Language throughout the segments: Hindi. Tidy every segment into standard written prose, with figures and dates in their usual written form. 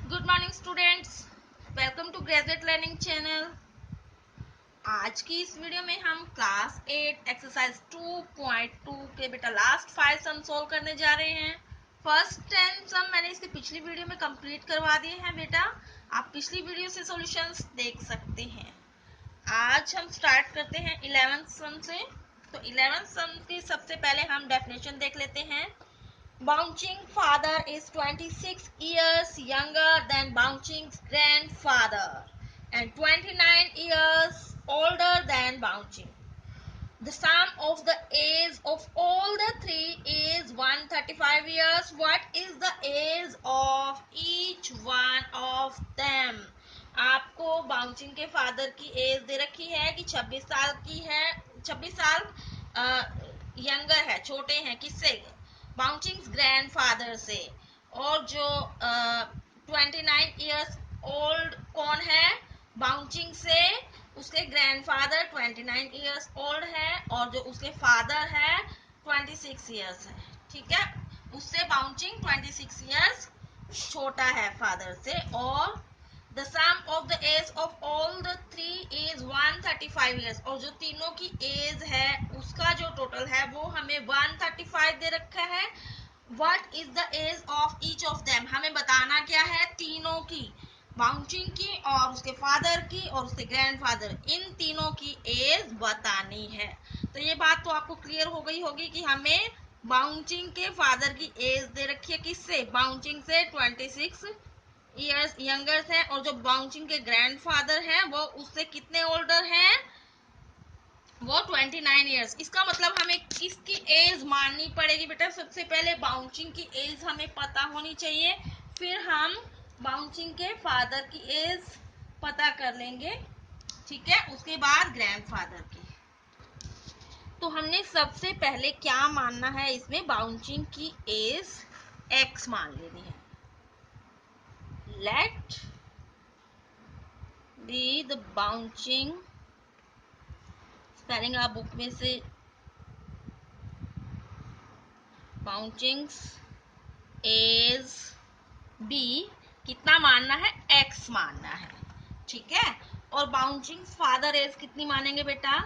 Good morning students, welcome to graduate learning channel. आज की इस वीडियो में हम क्लास 8 एक्सरसाइज 2.2 के बेटा लास्ट 5 सम सोल्व करने जा रहे हैं। फर्स्ट 10 सम मैंने इसके पिछली वीडियो में कंप्लीट करवा दिए हैं बेटा, आप पिछली वीडियो से सॉल्यूशंस देख सकते हैं। आज हम स्टार्ट करते हैं 11th सम से। तो 11th सम की सबसे पहले हम डेफिनेशन देख लेते हैं। Bouncing's father is 26 years younger than Bouncing's grandfather and 29 years older than Bouncing. The sum of the age of all the three is 135 years. What is the age of each one of them? आपको बाउंसिंग के फादर की एज दे रखी है कि 26 साल की है, 26 साल यंगर है, छोटे हैं किससे? बाउंसिंग्स ग्रैंडफादर से। और जो 29 इयर्स ओल्ड कौन है? बाउंसिंग से। उसके ग्रैंडफादर 29 इयर्स ओल्ड है और जो उसके फादर है 26 इयर्स है। ठीक है, उससे बाउंसिंग 26 इयर्स छोटा है फादर से। और the sum of the age of all the three is 135 years, और जो तीनों की एज है उसका जो टोटल है वो हमें 135 दे रखा है। What is the age of each of them, हमें बताना क्या है? तीनों की, बाउंसिंग की और उसके फादर की और उसके ग्रैंडफादर, इन तीनों की एज बतानी है। तो ये बात तो आपको क्लियर हो गई होगी कि हमें बाउंसिंग के फादर की एज दे रखी है किससे? बाउंसिंग से 26 इयर्स यंगर है, और जो बाउंसिंग के ग्रैंडफादर हैं वो उससे कितने ओल्डर हैं? वो 29 इयर्स। इसका मतलब हमें किसकी एज माननी पड़ेगी बेटा? सबसे पहले बाउंसिंग की एज हमें पता होनी चाहिए, फिर हम बाउंसिंग के फादर की एज पता कर लेंगे। ठीक है, उसके बाद ग्रैंडफादर की। तो हमने सबसे पहले क्या मानना है इसमें? बाउंसिंग की एज x मान लेनी है। Let be the bouncing, spelling आप बुक में से, बाउंसिंग्स एज बी कितना मानना है? x मानना है। ठीक है, और बाउंसिंग्स फादर एज कितनी मानेंगे बेटा?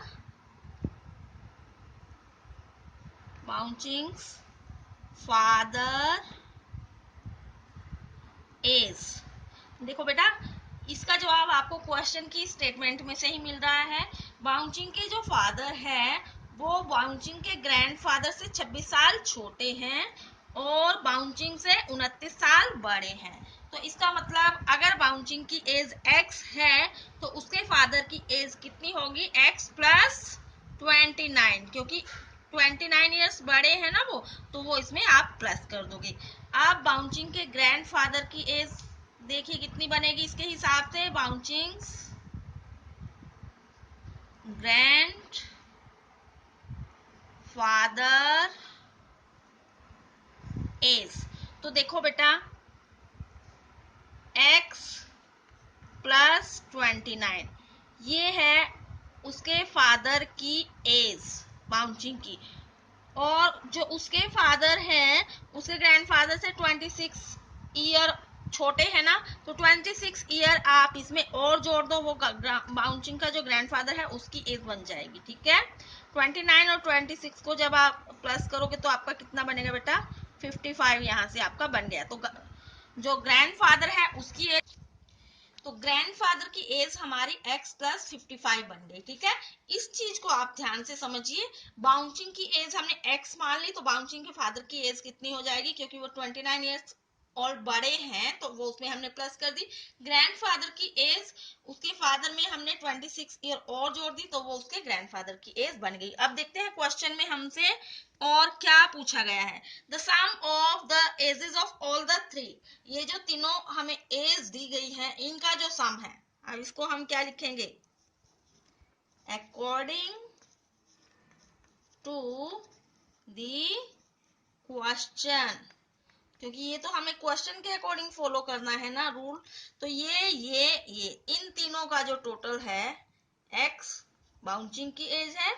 बाउंसिंग्स फादर एज, देखो बेटा इसका जवाब आपको क्वेश्चन की स्टेटमेंट में से ही मिल रहा है। बाउंसिंग के जो फादर है वो बाउंसिंग के ग्रैंडफादर से 26 साल छोटे हैं और बाउंसिंग से 29 साल बड़े हैं। तो इसका मतलब अगर बाउंसिंग की एज x है तो उसके फादर की एज कितनी होगी? x प्लस 29, क्योंकि 29 इयर्स बड़े हैं ना वो, तो वो इसमें आप प्लस कर दोगे। अब बाउंसिंग के ग्रैंडफादर की एज देखिए कितनी बनेगी इसके हिसाब से। बाउंसिंग्स ग्रैंड फादर एज, तो देखो बेटा x प्लस 29 ये है उसके फादर की एज बाउंसिंग की, और जो उसके फादर हैं उसके ग्रैंडफादर से 26 ईयर छोटे है ना, तो 26 ईयर आप इसमें और जोड़ दो, वो बाउंसिंग का जो ग्रैंडफादर है उसकी एज बन जाएगी। ठीक है, 29 और 26 को जब आप प्लस करोगे तो आपका कितना बनेगा बेटा? 55 यहाँ से आपका बन गया। तो जो ग्रैंडफादर है उसकी एज, तो ग्रैंडफादर की एज हमारी x प्लस 55 बन गई। ठीक है, इस चीज को आप ध्यान से समझिए। बाउंसिंग की एज हमने x मान ली, तो बाउंसिंग के फादर की एज कितनी हो जाएगी? क्योंकि वो 29 इयर्स और बड़े हैं तो वो उसमें हमने प्लस कर दी। ग्रैंडफादर की एज, उसके फादर में हमने 26 ईयर और जोड़ दी तो वो उसके ग्रैंडफादर की एज बन गई। अब देखते हैं क्वेश्चन में हमसे और क्या पूछा गया है। The sum of the ages of all the three, ये जो तीनों हमें एज दी गई है इनका जो सम है, अब इसको हम क्या लिखेंगे? अकॉर्डिंग टू द क्वेश्चन, क्योंकि ये तो हमें क्वेश्चन के अकॉर्डिंग फॉलो करना है ना रूल। तो ये इन तीनों का जो टोटल है, x बाउंसिंग की एज है,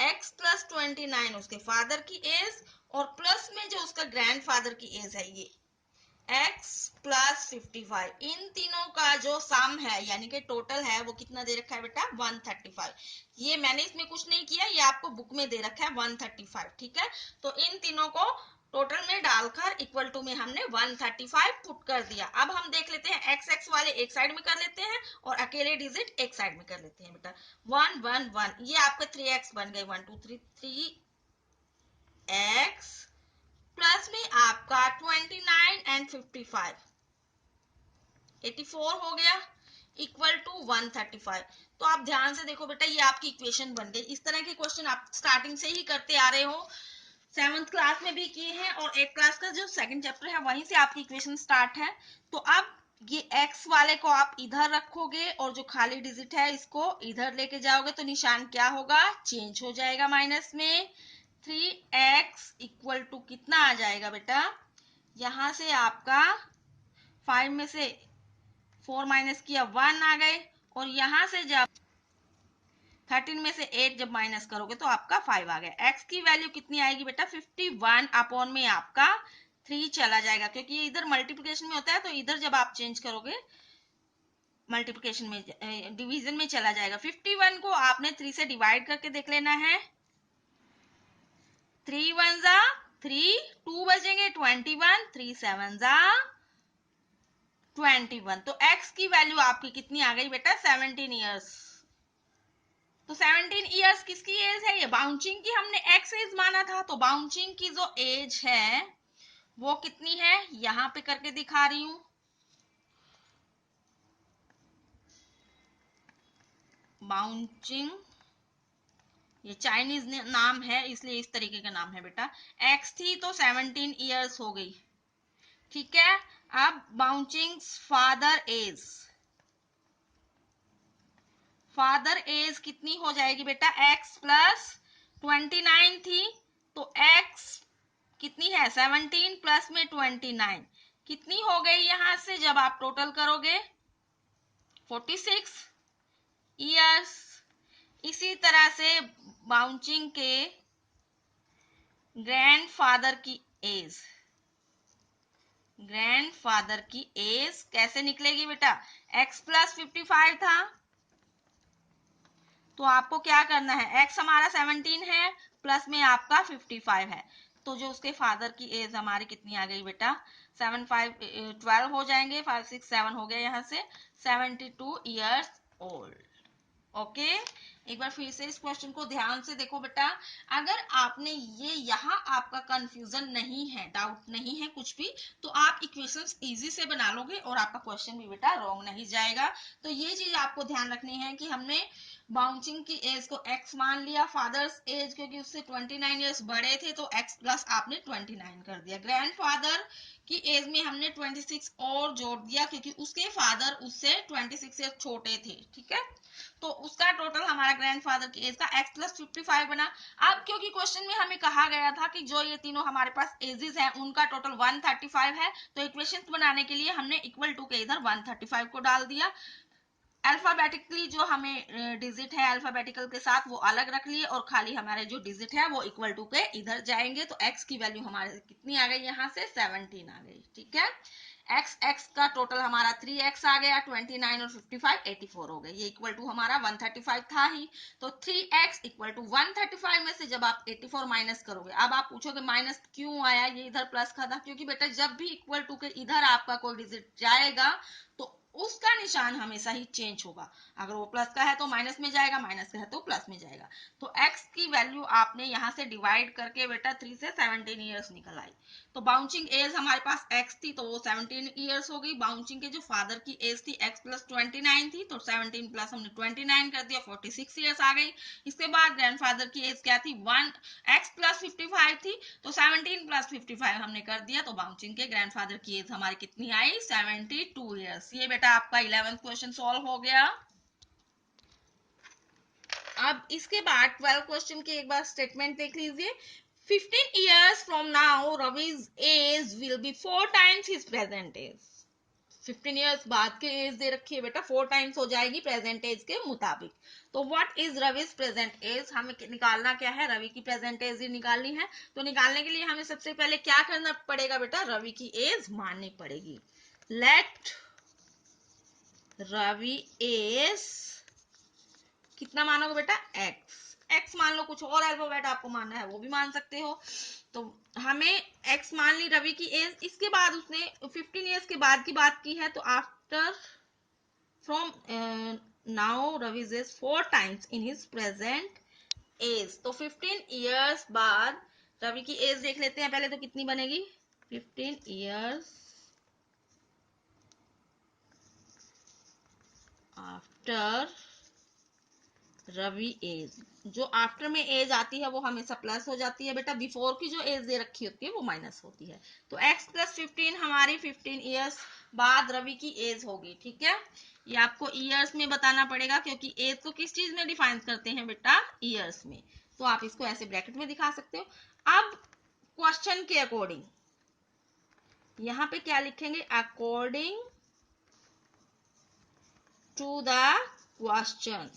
x प्लस 29 उसके फादर की एज, और प्लस में जो उसका ग्रैंडफादर की एज है ये x प्लस 55, इन तीनों का जो सम है यानी कि टोटल है वो कितना दे रखा है बेटा 135। ये मैंने इसमें कुछ नहीं किया, ये आपको बुक में दे रखा है 135, ठीक है। तो इन तीनों को टोटल में डालकर इक्वल टू में हमने 135 पुट कर दिया। अब हम देख लेते हैं एक्स एक्स वाले एक साइड में कर लेते हैं और अकेले डिजिट एक साइड में कर लेते हैं बेटा। 1 1 1, ये आपका 3x बन गए, 1 2 3 3x प्लस में आपका 29 एंड 55 84 हो गया इक्वल टू 135। तो आप ध्यान से देखो बेटा, ये आपकी इक्वेशन बन गई। इस तरह के क्वेश्चन आप स्टार्टिंग से ही करते आ रहे हो, 7th क्लास में भी किए हैं और 8th क्लास का जो सेकंड चैप्टर है वहीं से आपकी इक्वेशन स्टार्ट है। तो अब ये x वाले को आप इधर रखोगे और जो खाली डिजिट है इसको इधर लेके जाओगे तो निशान क्या होगा, चेंज हो जाएगा माइनस में। 3x इक्वल टू कितना आ जाएगा बेटा, यहां से आपका 5 में से 4 माइनस किया 1 आ गए, और यहां से जब 13 में से 8 जब माइनस करोगे तो आपका 5 आ गया। x की वैल्यू कितनी आएगी बेटा, 51 अपॉन में आपका 3 चला जाएगा, क्योंकि ये इधर मल्टीप्लिकेशन में होता है तो इधर जब आप चेंज करोगे मल्टीप्लिकेशन में डिवीजन में चला जाएगा। 51 को आपने 3 से डिवाइड करके देख लेना है। 3 1 जा 3, 2 बचेंगे 21, 3 7 जा 21। तो x की वैल्यू आपकी कितनी आ गई बेटा, 17 ईयर्स। तो 17 ईयर्स किसकी एज है, ये बाउंचिंग की हमने एक्स एज माना था, तो बाउंचिंग की जो एज है वो कितनी है, यहां पे करके दिखा रही हूं। बाउंचिंग, ये चाइनीज नाम है इसलिए इस तरीके का नाम है बेटा। एक्स थी तो 17 ईयर्स हो गई, ठीक है। अब बाउंचिंग फादर एज, फादर एज कितनी हो जाएगी बेटा, x प्लस 29 थी तो x कितनी है 17 प्लस में 29 कितनी हो गई, यहां से जब आप टोटल करोगे 46 ईयर्स। इसी तरह से बाउंचिंग के ग्रैंडफादर की एज, ग्रैंडफादर की एज कैसे निकलेगी बेटा, x प्लस 55 था तो आपको क्या करना है, x हमारा 17 है प्लस में आपका 55 है, तो जो उसके फादर की एज हमारी कितनी आ गई बेटा, 7 5 12 हो जाएंगे, 5 6 7 हो गया, यहाँ से 72 ईयर्स ओल्ड। ओके, एक बार फिर से इस क्वेश्चन को ध्यान से देखो बेटा। अगर आपने ये यहाँ आपका कंफ्यूजन नहीं है, डाउट नहीं है कुछ भी, तो आप इक्वेशंस इजी से बना लोगे और आपका क्वेश्चन भी बेटा रॉन्ग नहीं जाएगा। तो ये चीज आपको ध्यान रखनी है कि हमने बाउंचिंग की एज को x मान लिया, फादर्स एज क्योंकि उससे 29 ईयर्स बड़े थे तो x प्लस आपने 29 कर दिया, ग्रैंडफादर की एज में हमने 26 और जोड़ दिया क्योंकि उसके फादर उससे 26 ईयर छोटे थे, ठीक है। तो उसका टोटल हमारा ग्रैंडफादर की एज का x प्लस 55 बना। अब क्योंकि क्वेश्चन में हमें कहा गया था कि जो ये तीनों हमारे पास एजेस हैं उनका टोटल 135 है, तो इक्वेशंस बनाने के लिए हमने इक्वल टू के इधर 135 को डाल दिया। अल्फाबेटिकली जो हमें डिजिट है अल्फाबेटिकल के साथ वो अलग रख लिए और खाली हमारे जो डिजिट है वो इक्वल टू के इधर जाएंगे, तो x की वैल्यू हमारे कितनी आ गई, यहाँ से 17 आ गई, ठीक है। x का टोटल हमारा 3x आ गया, 29 और 55 84 हो गए, ये इक्वल टू हमारा 135 था ही। तो 3x इक्वल टू 135 में से जब आप 84 माइनस करोगे, अब आप पूछोगे माइनस क्यों आया, ये इधर प्लस का था, क्योंकि बेटा जब भी इक्वल टू के इधर आपका कोई डिजिट जाएगा तो उसका निशान हमेशा ही चेंज होगा, अगर वो प्लस का है तो माइनस में जाएगा, माइनस का है तो प्लस में जाएगा। तो x की वैल्यू आपने यहाँ से डिवाइड करके बेटा 3 से 17 ईयर्स निकल आई। तो बाउंचिंग एज हमारे पास x थी तो वो 17 ईयर्स हो गई, बाउंचिंग के जो फादर की एज थी x प्लस 29 थी तो 17 प्लस हमने 29 कर दिया, 46 ईयर्स आ गई। इसके बाद ग्रैंडफादर की एज क्या थी, 1 x प्लस 55 थी तो 17 प्लस 55 हमने कर दिया, तो बाउंचिंग के ग्रैंडफादर की एज हमारी कितनी आई, 72 ईयर्स। ये बेटा आपका 11th क्वेश्चन सॉल्व हो गया। अब इसके बाद 12 क्वेश्चन की एक बार स्टेटमेंट देख लीजिए। 15 years from now Ravi's age will be 4 times his present age। 15 years बाद की एज दे रखी है बेटा, 4 टाइम्स हो जाएगी प्रेजेंट एज के मुताबिक। तो व्हाट इज रवि's प्रेजेंट एज, हमें निकालना क्या है, रवि की प्रेजेंट एज ही निकालनी है। तो निकालने के लिए हमें सबसे पहले क्या करना पड़ेगा बेटा, रवि की एज माननी पड़ेगी। लेट रवि इज, कितना मानोगे बेटा, एक्स। एक्स मान लो, कुछ और अल्फाबेट आपको मानना है वो भी मान सकते हो। तो हमें एक्स मान ली रवि की एज। इसके बाद उसने 15 ईयर्स के बाद की बात की है, तो after from now Ravi is 4 times in his present age. तो 15 ईयर्स बाद रवि की एज देख लेते हैं पहले, तो कितनी बनेगी, 15 ईयर्स आफ्टर रवि एज। जो आफ्टर में एज आती है वो हमेशा प्लस हो जाती है बेटा, बिफोर की जो एज दे रखी होती है वो माइनस होती है। तो x प्लस 15 हमारी 15 ईयर्स बाद रवि की एज होगी। ठीक है, ये आपको ईयर्स में बताना पड़ेगा, क्योंकि एज को किस चीज में डिफाइन करते हैं बेटा, ईयर्स में। तो आप इसको ऐसे ब्रैकेट में दिखा सकते हो। अब क्वेश्चन के अकॉर्डिंग यहाँ पे क्या लिखेंगे, according to the question,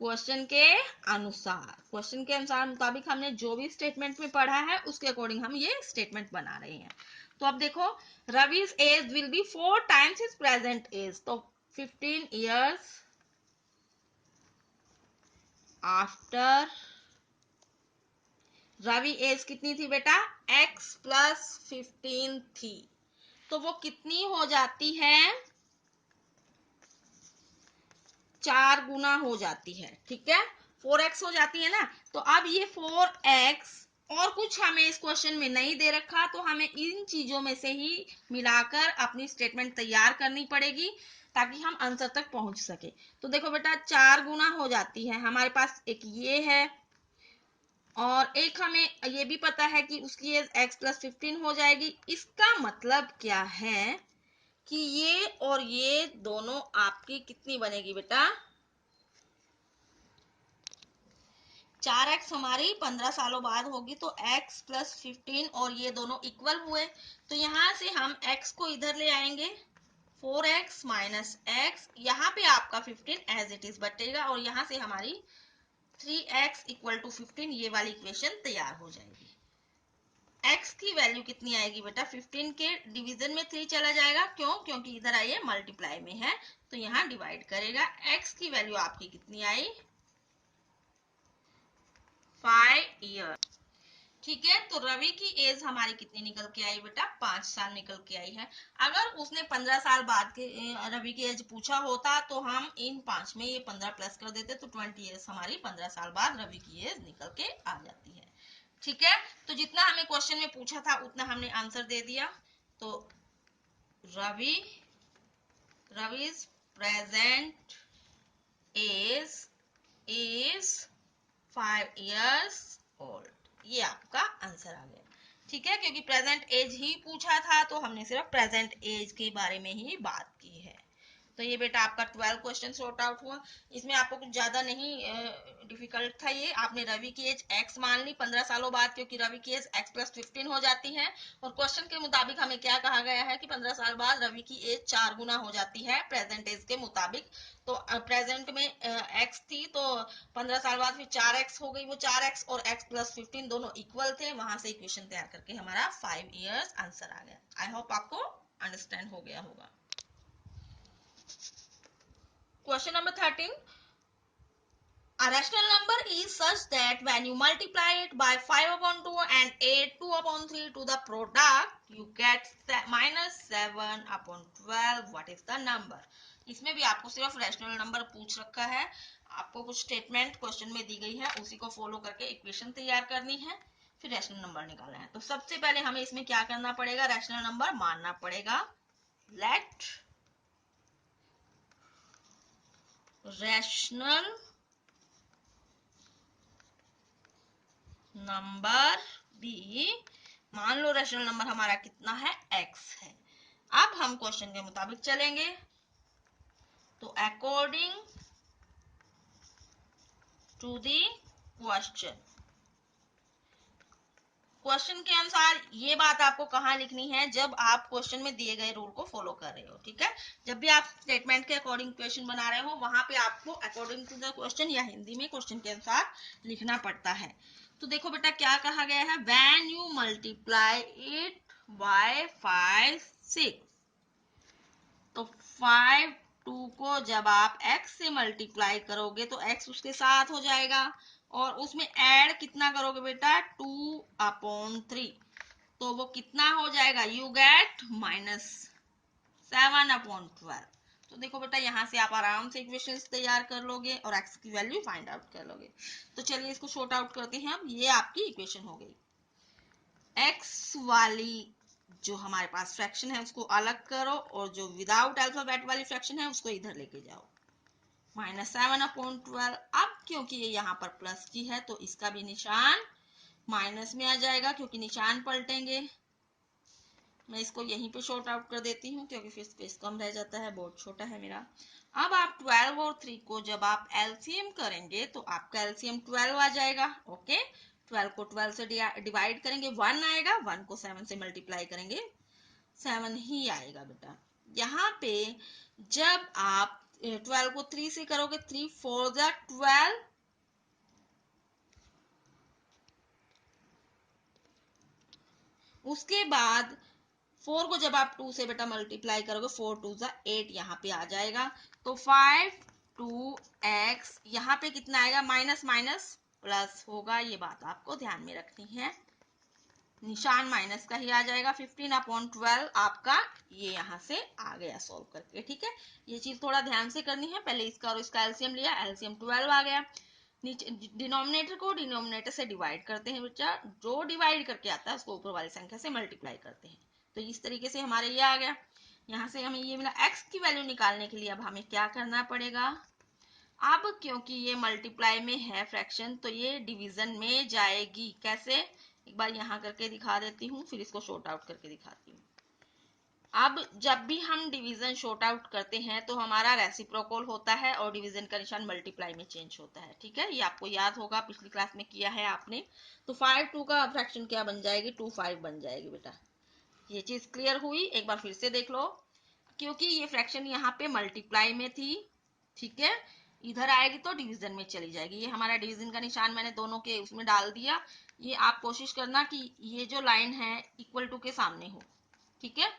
question के अनुसार, क्वेश्चन के अनुसार मुताबिक हमने जो भी स्टेटमेंट में पढ़ा है उसके अकॉर्डिंग हम ये स्टेटमेंट बना रहे हैं। तो अब देखो, Ravi's age will be 4 times his present age. तो 15 ईयर्स आफ्टर रवि एज कितनी थी बेटा, x प्लस 15 थी। तो वो कितनी हो जाती है, 4 गुना हो जाती है। ठीक है, 4x हो जाती है ना। तो अब ये 4x और कुछ हमें इस क्वेश्चन में नहीं दे रखा, तो हमें इन चीजों में से ही मिलाकर अपनी स्टेटमेंट तैयार करनी पड़ेगी ताकि हम आंसर तक पहुंच सके। तो देखो बेटा, 4 गुना हो जाती है, हमारे पास एक ये है और एक हमें ये भी पता है कि उसकी एज x प्लस 15 हो जाएगी। इसका मतलब क्या है कि ये और ये दोनों आपकी कितनी बनेगी बेटा, 4x हमारी 15 सालों बाद होगी। तो x प्लस 15 और ये दोनों इक्वल हुए, तो यहाँ से हम x को इधर ले आएंगे, 4x माइनस एक्स, यहाँ पे आपका 15 एज इट इज बटेगा और यहाँ से हमारी 3x इक्वल टू 15 ये वाली इक्वेशन तैयार हो जाएगी। x की वैल्यू कितनी आएगी बेटा, 15 के डिवीजन में 3 चला जाएगा, क्यों, क्योंकि इधर आइए मल्टीप्लाई में है तो यहाँ डिवाइड करेगा। x की वैल्यू आपकी कितनी आई, 5 ईयर। ठीक है, तो रवि की एज हमारी कितनी निकल के आई बेटा, 5 साल निकल के आई है। अगर उसने 15 साल बाद के रवि की एज पूछा होता तो हम इन 5 में ये 15 प्लस कर देते, तो 20 ईयर्स हमारी 15 साल बाद रवि की एज निकल के आ जाती है। ठीक है, तो जितना हमें क्वेश्चन में पूछा था उतना हमने आंसर दे दिया। तो Ravi's present age is 5 years old, ये आपका आंसर आ गया। ठीक है, क्योंकि प्रेजेंट एज ही पूछा था तो हमने सिर्फ प्रेजेंट एज के बारे में ही बात की है। तो ये बेटा आपका 12 क्वेश्चन सॉर्ट आउट हुआ। इसमें आपको कुछ ज्यादा नहीं डिफिकल्ट था ये। आपने रवि की एज x मान ली 15 सालों बाद, क्योंकि रवि की एज x प्लस 15 हो जाती है और क्वेश्चन के मुताबिक हमें क्या कहा गया है कि 15 साल बाद रवि की एज 4 गुना हो जाती है प्रेजेंट एज के मुताबिक। तो प्रेजेंट में x थी तो 15 साल बाद फिर 4x हो गई, वो 4x और x प्लस 15 दोनों इक्वल थे, वहां से इक्वेशन तैयार करके हमारा 5 ईयर्स आंसर आ गया। आई होप आपको अंडरस्टैंड हो गया होगा। Question number 13. A rational number is such that when you multiply it by 5 upon 2 and add 2 upon 3 to the product, you get minus 7 upon 12. What is the number? इसमें भी आपको सिर्फ रैशनल नंबर पूछ रखा है। आपको कुछ स्टेटमेंट क्वेश्चन में दी गई है, उसी को फॉलो करके इक्वेशन तैयार करनी है, फिर रैशनल नंबर निकालना है। तो सबसे पहले हमें इसमें क्या करना पड़ेगा, रैशनल नंबर मानना पड़ेगा। लेट रैशनल नंबर बी, मान लो रैशनल नंबर हमारा कितना है, x है। अब हम क्वेश्चन के मुताबिक चलेंगे, तो according to the question, question के अनुसार ये बात आपको कहाँ लिखनी है, जब आप क्वेश्चन में दिए गए रूल को फॉलो कर रहे हो। ठीक है, जब भी आप स्टेटमेंट के अकॉर्डिंग क्वेश्चन बना रहे हो वहां पे आपको अकॉर्डिंग टू द क्वेश्चन या हिंदी में क्वेश्चन के अनुसार लिखना पड़ता है। तो देखो बेटा क्या कहा गया है, when you multiply it by 5 6 तो 5 2 को जब आप x से मल्टीप्लाई करोगे तो x उसके साथ हो जाएगा और उसमें ऐड कितना करोगे बेटा 2/3, तो वो कितना हो जाएगा, यू गेट -7/12। तो देखो बेटा यहाँ से आप आराम से इक्वेशंस तैयार कर लोगे और x की वैल्यू फाइंड आउट कर लोगे। तो चलिए इसको शॉर्ट आउट करते हैं। अब ये आपकी इक्वेशन हो गई। x वाली जो हमारे पास फ्रैक्शन है उसको अलग करो और जो विदाउट अल्फाबेट वाली फ्रैक्शन है उसको इधर लेके जाओ, -7/12। अब क्योंकि ये यहाँ पर प्लस की है तो इसका भी निशान माइनस में आ जाएगा क्योंकि निशान पलटेंगे। मैं इसको यहीं पे शॉर्ट आउट कर देती हूँ क्योंकि फिर स्पेस कम रह जाता है, बोर्ड छोटा है मेरा। अब आप 12 और 3 को जब आप एलसीएम करेंगे तो आपका एलसीएम 12 आ जाएगा। ओके, 12 को 12 से डिवाइड करेंगे 1 आएगा, 1 को 7 से मल्टीप्लाई करेंगे 7 ही आएगा बेटा। यहाँ पे जब आप 12 को 3 से करोगे 3 4 12, उसके बाद 4 को जब आप 2 से बेटा मल्टीप्लाई करोगे 4 2 8 यहाँ पे आ जाएगा। तो 5 2x यहाँ पे कितना आएगा, माइनस माइनस प्लस होगा, ये बात आपको ध्यान में रखनी है, निशान माइनस का ही आ जाएगा। 15/12 आपका ये यहाँ से आ गया सॉल्व करके। ठीक है, ये चीज थोड़ा ध्यान से करनी है। पहले इसका और इसका एलसीएम लिया, एलसीएम 12 आ गया। नीचे डिनोमिनेटर को डिनोमिनेटर से डिवाइड करते हैं बच्चा, जो डिवाइड करके आता है उसको ऊपर वाली संख्या से मल्टीप्लाई करते हैं। तो इस तरीके से हमारे ये आ गया। यहाँ से हमें ये मिला। x की वैल्यू निकालने के लिए अब हमें क्या करना पड़ेगा, अब क्योंकि ये मल्टीप्लाई में है फ्रैक्शन तो ये डिवीजन में जाएगी। कैसे, एक बार यहाँ करके दिखा देती हूँ, फिर इसको शॉर्ट आउट करके दिखाती हूँ। अब जब भी हम डिवीजन शॉर्ट आउट करते हैं तो हमारा रेसिप्रोकल होता है और डिवीजन का निशान मल्टीप्लाई में चेंज होता है। ठीक है, ये आपको याद होगा, पिछली क्लास में किया है आपने। तो 5 2 का फ्रैक्शन क्या बन जाएगी, 2 5 बन जाएगी बेटा। ये चीज क्लियर हुई, एक बार फिर से देख लो। क्योंकि ये फ्रैक्शन यहाँ पे मल्टीप्लाई में थी, ठीक है, इधर आएगी तो डिवीजन में चली जाएगी। ये हमारा डिवीजन का निशान मैंने दोनों के उसमें डाल दिया। ये आप कोशिश करना कि ये जो लाइन है इक्वल टू के सामने हो। ठीक है,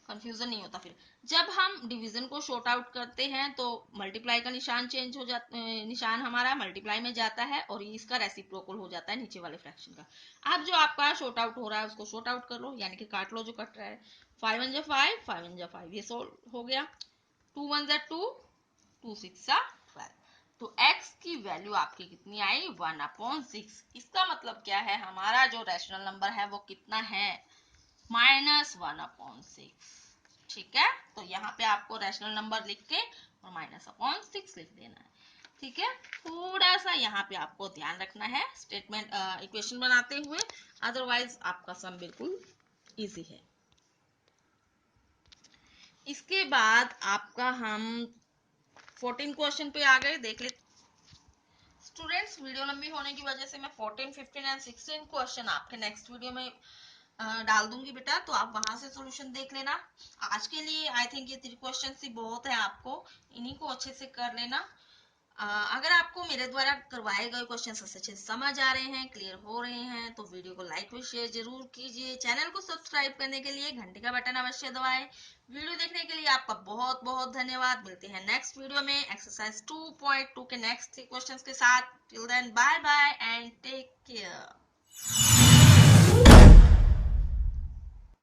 कंफ्यूजन नहीं होता। फिर जब हम डिवीजन को शॉर्ट आउट करते हैं तो मल्टीप्लाई का निशान चेंज हो जाता, निशान हमारा मल्टीप्लाई में जाता है और इसका रेसिप्रोकल हो जाता है नीचे वाले फ्रैक्शन का। अब जो आपका शॉर्ट आउट हो रहा है उसको शॉर्ट आउट कर लो, यानी कि काट लो जो कट रहा है। 5 1 5 5 1 5, ये सोल्व हो गया। 2 1 2 2 6 12। तो x की वैल्यू आपकी कितनी आई, 1/6। इसका मतलब क्या है, हमारा जो रैशनल नंबर है वो कितना है, -1/6। ठीक है, तो यहाँ पे आपको रैशनल नंबर लिख के और -6 लिख देना है। ठीक है, थोड़ा सा यहाँ पे आपको ध्यान रखना है स्टेटमेंट इक्वेशन बनाते हुए, अदरवाइज आपका सम बिल्कुल इजी है। इसके बाद आपका हम 14 क्वेश्चन पे आ गए, देख ले स्टूडेंट्स। वीडियो लंबी होने की वजह से मैं 14 15 एंड 16 क्वेश्चन आपके नेक्स्ट वीडियो में डाल दूंगी बेटा, तो आप वहां से सॉल्यूशन देख लेना। आज के लिए आई थिंक ये 3 क्वेश्चन ही बहुत है, आपको इन्हीं को अच्छे से कर लेना। अगर आपको मेरे द्वारा करवाए गए क्वेश्चन अच्छे से समझ आ रहे हैं, क्लियर हो रहे हैं, तो वीडियो को लाइक और शेयर जरूर कीजिए। चैनल को सब्सक्राइब करने के लिए घंटे का बटन अवश्य दबाएं। वीडियो देखने के लिए आपका बहुत बहुत धन्यवाद। मिलते हैं नेक्स्ट वीडियो में एक्सरसाइज 2.2 के नेक्स्ट 3 क्वेश्चंस के साथ। Till then bye bye and take care.